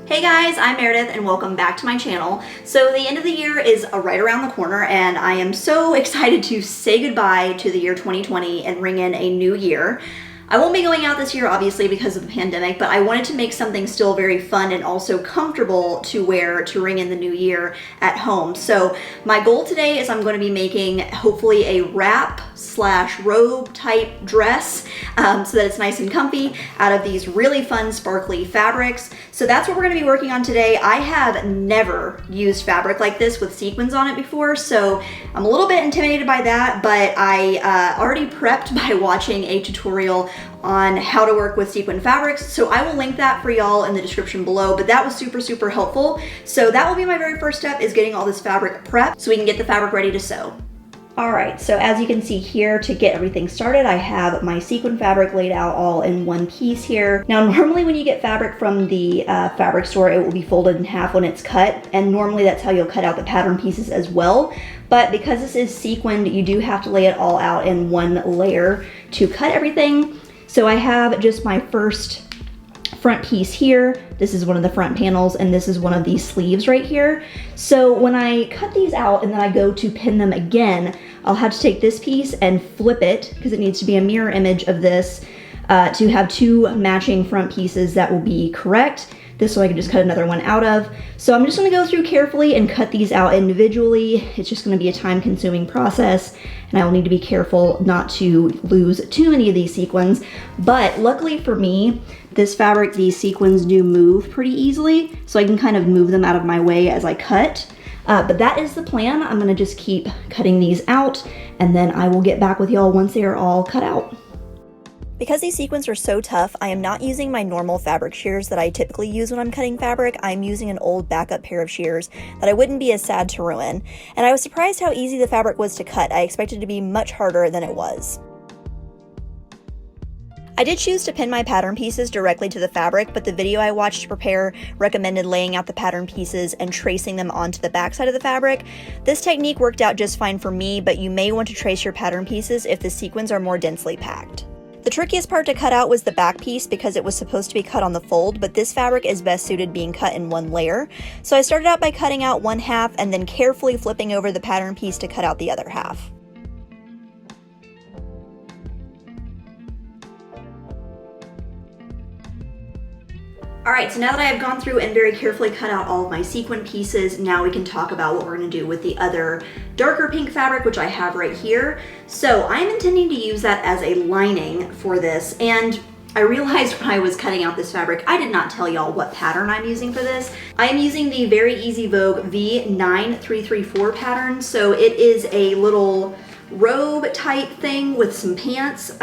Hey guys, I'm Meredith and welcome back to my channel. So the end of the year is right around the corner and I am so excited to say goodbye to the year 2020 and ring in a new year. I won't be going out this year obviously because of the pandemic, but I wanted to make something still very fun and also comfortable to wear to ring in the new year at home. So my goal today is I'm going to be making hopefully a wrap / robe type dress so that it's nice and comfy out of these really fun sparkly fabrics. So that's what we're going to be working on today. I have never used fabric like this with sequins on it before, so I'm a little bit intimidated by that, but I already prepped by watching a tutorial on how to work with sequin fabrics, so I will link that for y'all in the description below, but that was super helpful. So that will be my very first step, is getting all this fabric prepped so we can get the fabric ready to sew. All right, so as you can see here, to get everything started, I have my sequin fabric laid out all in one piece here. Now, normally when you get fabric from the fabric store, it will be folded in half when it's cut, and normally that's how you'll cut out the pattern pieces as well. But because this is sequined, you do have to lay it all out in one layer to cut everything. So I have just my first front piece here. This is one of the front panels and this is one of these sleeves right here. So when I cut these out and then I go to pin them again, I'll have to take this piece and flip it because it needs to be a mirror image of this to have two matching front pieces that will be correct. This so I can just cut another one out of. So I'm just gonna go through carefully and cut these out individually. It's just gonna be a time-consuming process and I will need to be careful not to lose too many of these sequins. But luckily for me, this fabric, these sequins do move pretty easily, so I can kind of move them out of my way as I cut. But that is the plan. I'm gonna just keep cutting these out and then I will get back with y'all once they are all cut out. Because these sequins are so tough, I am not using my normal fabric shears that I typically use when I'm cutting fabric. I'm using an old backup pair of shears that I wouldn't be as sad to ruin. And I was surprised how easy the fabric was to cut. I expected it to be much harder than it was. I did choose to pin my pattern pieces directly to the fabric, but the video I watched to prepare recommended laying out the pattern pieces and tracing them onto the back side of the fabric. This technique worked out just fine for me, but you may want to trace your pattern pieces if the sequins are more densely packed. The trickiest part to cut out was the back piece because it was supposed to be cut on the fold, but this fabric is best suited being cut in one layer. So I started out by cutting out one half and then carefully flipping over the pattern piece to cut out the other half. All right, so now that I have gone through and very carefully cut out all of my sequin pieces, now we can talk about what we're gonna do with the other darker pink fabric, which I have right here. So I'm intending to use that as a lining for this, and I realized when I was cutting out this fabric, I did not tell y'all what pattern I'm using for this. I am using the Very Easy Vogue V9334 pattern, so it is a little robe type thing with some pants.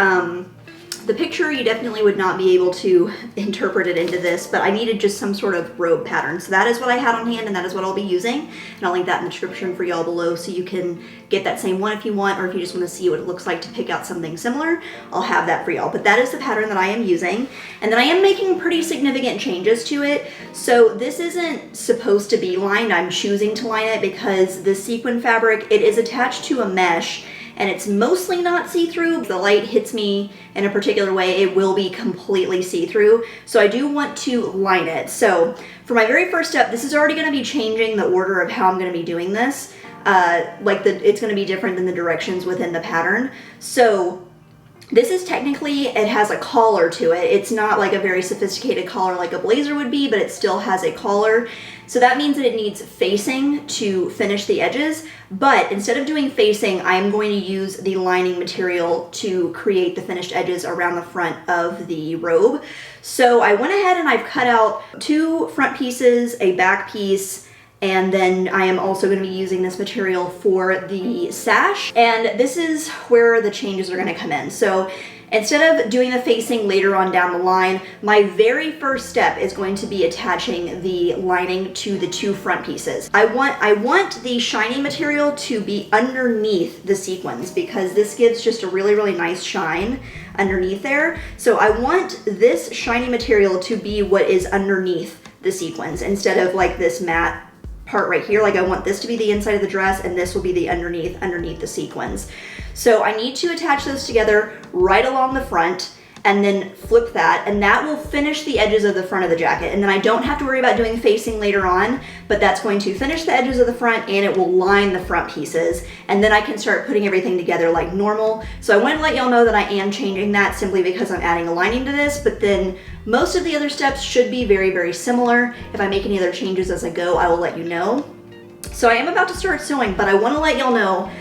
The picture, you definitely would not be able to interpret it into this, but I needed just some sort of robe pattern. So that is what I had on hand and that is what I'll be using. And I'll link that in the description for y'all below so you can get that same one if you want, or if you just want to see what it looks like to pick out something similar, I'll have that for y'all. But that is the pattern that I am using. And then I am making pretty significant changes to it. So this isn't supposed to be lined. I'm choosing to line it because the sequin fabric, it is attached to a mesh and it's mostly not see-through. If the light hits me in a particular way, it will be completely see-through. So I do want to line it. So for my very first step, this is already gonna be changing the order of how I'm gonna be doing this. It's gonna be different than the directions within the pattern. So this is technically, it has a collar to it. It's not like a very sophisticated collar like a blazer would be, but it still has a collar. So that means that it needs facing to finish the edges, but instead of doing facing, I'm going to use the lining material to create the finished edges around the front of the robe. So I went ahead and I've cut out two front pieces, a back piece, and then I am also going to be using this material for the sash. And this is where the changes are going to come in. So instead of doing the facing later on down the line, my very first step is going to be attaching the lining to the two front pieces. I want the shiny material to be underneath the sequins because this gives just a really nice shine underneath there. So I want this shiny material to be what is underneath the sequins instead of like this matte part right here. Like I want this to be the inside of the dress and this will be the underneath the sequins. So I need to attach those together right along the front and then flip that, and that will finish the edges of the front of the jacket. And then I don't have to worry about doing facing later on, but that's going to finish the edges of the front and it will line the front pieces. And then I can start putting everything together like normal. So I wanted to let y'all know that I am changing that simply because I'm adding a lining to this, but then most of the other steps should be very, very similar. If I make any other changes as I go, I will let you know. So I am about to start sewing, but I want to let y'all know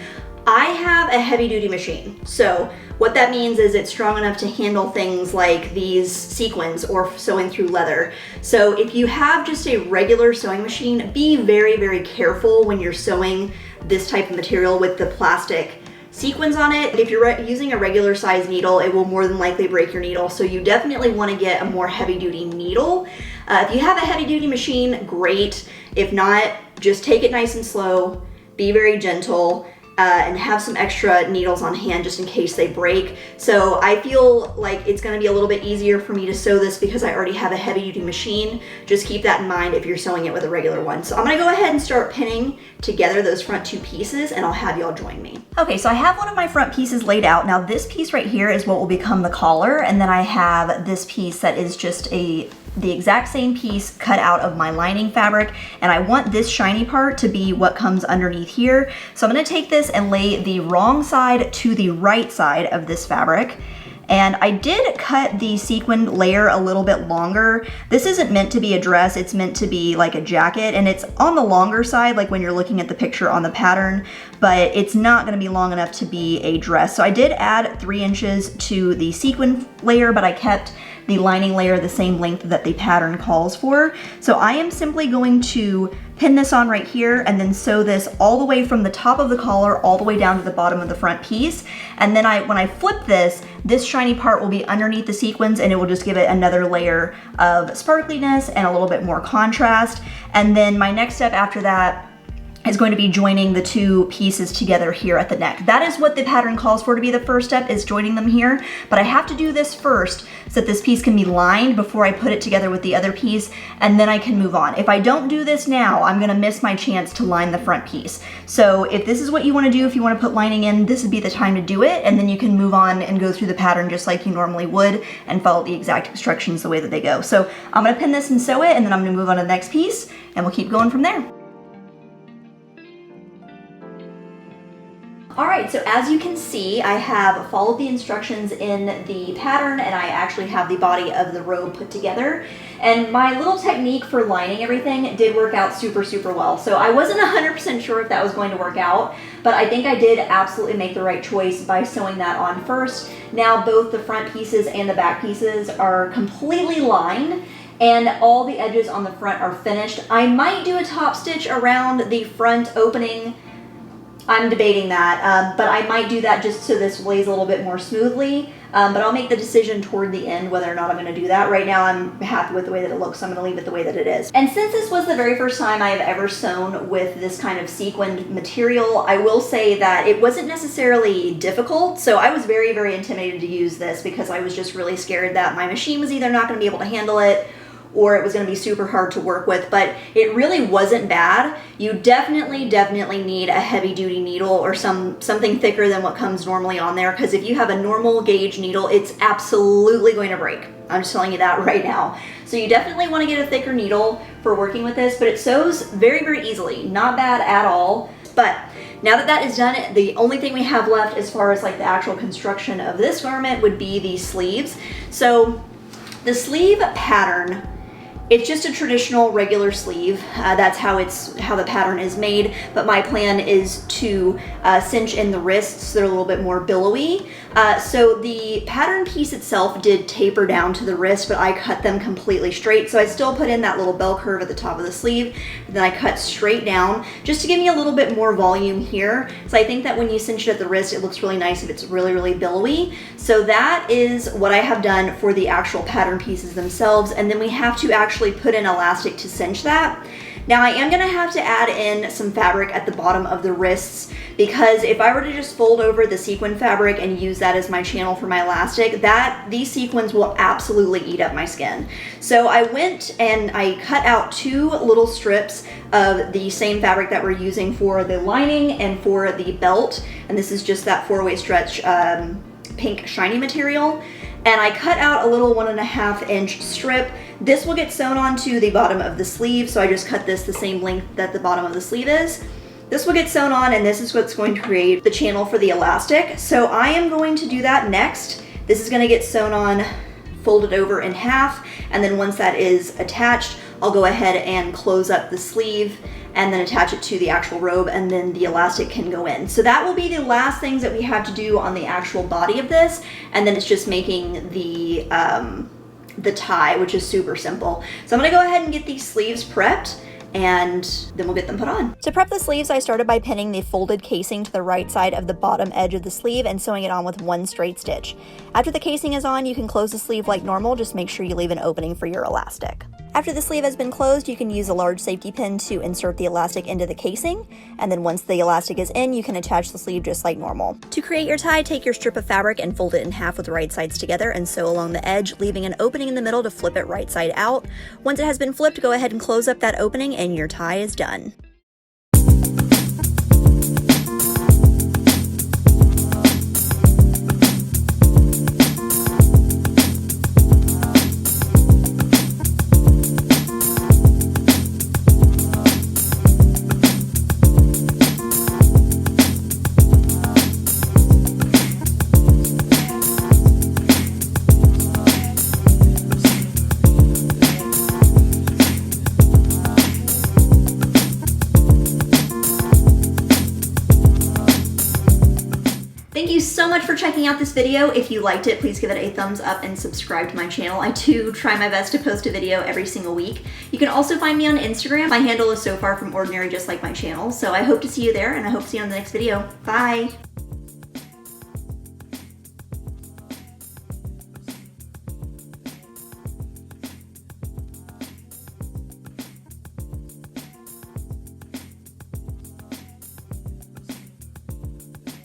I have a heavy duty machine. So what that means is it's strong enough to handle things like these sequins or sewing through leather. So if you have just a regular sewing machine, be very, very careful when you're sewing this type of material with the plastic sequins on it. If you're using a regular size needle, it will more than likely break your needle. So you definitely want to get a more heavy duty needle. If you have a heavy duty machine, great. If not, just take it nice and slow, be very gentle, and have some extra needles on hand just in case they break. So I feel like it's gonna be a little bit easier for me to sew this because I already have a heavy duty machine. Just keep that in mind if you're sewing it with a regular one. So I'm gonna go ahead and start pinning together those front two pieces and I'll have y'all join me. Okay, so I have one of my front pieces laid out. Now this piece right here is what will become the collar, and then I have this piece that is just the exact same piece cut out of my lining fabric, and I want this shiny part to be what comes underneath here. So I'm gonna take this and lay the wrong side to the right side of this fabric. And I did cut the sequin layer a little bit longer. This isn't meant to be a dress, it's meant to be like a jacket, and it's on the longer side, like when you're looking at the picture on the pattern, but it's not gonna be long enough to be a dress. So I did add 3 inches to the sequin layer, but I kept the lining layer the same length that the pattern calls for. So I am simply going to pin this on right here and then sew this all the way from the top of the collar all the way down to the bottom of the front piece. And then when I flip this shiny part will be underneath the sequins, and it will just give it another layer of sparkliness and a little bit more contrast. And then my next step after that is going to be joining the two pieces together here at the neck. That is what the pattern calls for to be the first step, is joining them here. But I have to do this first so that this piece can be lined before I put it together with the other piece, and then I can move on. If I don't do this now, I'm gonna miss my chance to line the front piece. So if this is what you wanna do, if you wanna put lining in, this would be the time to do it, and then you can move on and go through the pattern just like you normally would and follow the exact instructions the way that they go. So I'm gonna pin this and sew it, and then I'm gonna move on to the next piece, and we'll keep going from there. All right, so as you can see, I have followed the instructions in the pattern, and I actually have the body of the robe put together. And my little technique for lining everything did work out super, super well. So I wasn't 100% sure if that was going to work out, but I think I did absolutely make the right choice by sewing that on first. Now both the front pieces and the back pieces are completely lined, and all the edges on the front are finished. I might do a top stitch around the front opening. I'm debating that, but I might do that just so this lays a little bit more smoothly, but I'll make the decision toward the end whether or not I'm going to do that. Right now I'm happy with the way that it looks, so I'm going to leave it the way that it is. And since this was the very first time I have ever sewn with this kind of sequined material, I will say that it wasn't necessarily difficult. So I was very, very intimidated to use this because I was just really scared that my machine was either not going to be able to handle it, or it was going to be super hard to work with, but it really wasn't bad. You definitely need a heavy duty needle or something thicker than what comes normally on there, because if you have a normal gauge needle, it's absolutely going to break. I'm just telling you that right now. So you definitely want to get a thicker needle for working with this, but it sews very, very easily. Not bad at all. But now that that is done, the only thing we have left as far as like the actual construction of this garment would be the sleeves. So the sleeve pattern, it's just a traditional regular sleeve. That's how the pattern is made, but my plan is to cinch in the wrists so they're a little bit more billowy. So the pattern piece itself did taper down to the wrist, but I cut them completely straight. So I still put in that little bell curve at the top of the sleeve, and then I cut straight down just to give me a little bit more volume here. So I think that when you cinch it at the wrist, it looks really nice if it's really, really billowy. So that is what I have done for the actual pattern pieces themselves. And then we have to actually put in elastic to cinch that. Now I am gonna have to add in some fabric at the bottom of the wrists, because if I were to just fold over the sequin fabric and use that as my channel for my elastic, these sequins will absolutely eat up my skin. So I went and I cut out 2 little strips of the same fabric that we're using for the lining and for the belt, and this is just that 4-way stretch pink shiny material. and I cut out a little 1.5 inch strip. This will get sewn onto the bottom of the sleeve, so I just cut this the same length that the bottom of the sleeve is. This will get sewn on, and this is what's going to create the channel for the elastic. So I am going to do that next. This is gonna get sewn on, folded over in half, and then once that is attached, I'll go ahead and close up the sleeve and then attach it to the actual robe, and then the elastic can go in. So that will be the last things that we have to do on the actual body of this, and then it's just making the tie, which is super simple. So I'm gonna go ahead and get these sleeves prepped, and then we'll get them put on. To prep the sleeves, I started by pinning the folded casing to the right side of the bottom edge of the sleeve and sewing it on with 1 straight stitch. After the casing is on, you can close the sleeve like normal, just make sure you leave an opening for your elastic. After the sleeve has been closed, you can use a large safety pin to insert the elastic into the casing, and then once the elastic is in, you can attach the sleeve just like normal. To create your tie, take your strip of fabric and fold it in half with the right sides together and sew along the edge, leaving an opening in the middle to flip it right side out. Once it has been flipped, go ahead and close up that opening and your tie is done. Thank you so much for checking out this video. If you liked it, please give it a thumbs up and subscribe to my channel. I do try my best to post a video every single week. You can also find me on Instagram. My handle is So Far From Ordinary, just like my channel. So I hope to see you there, and I hope to see you on the next video. Bye.